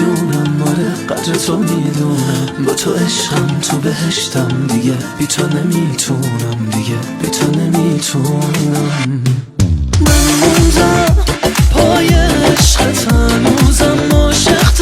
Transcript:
میدونم، آره قدر تو میدونم، با تو عشقم تو بهشتم دیگه، بی تو نمیتونم دیگه، بی تو نمیتونم. من موندم پای عشقت، هنوزم عاشق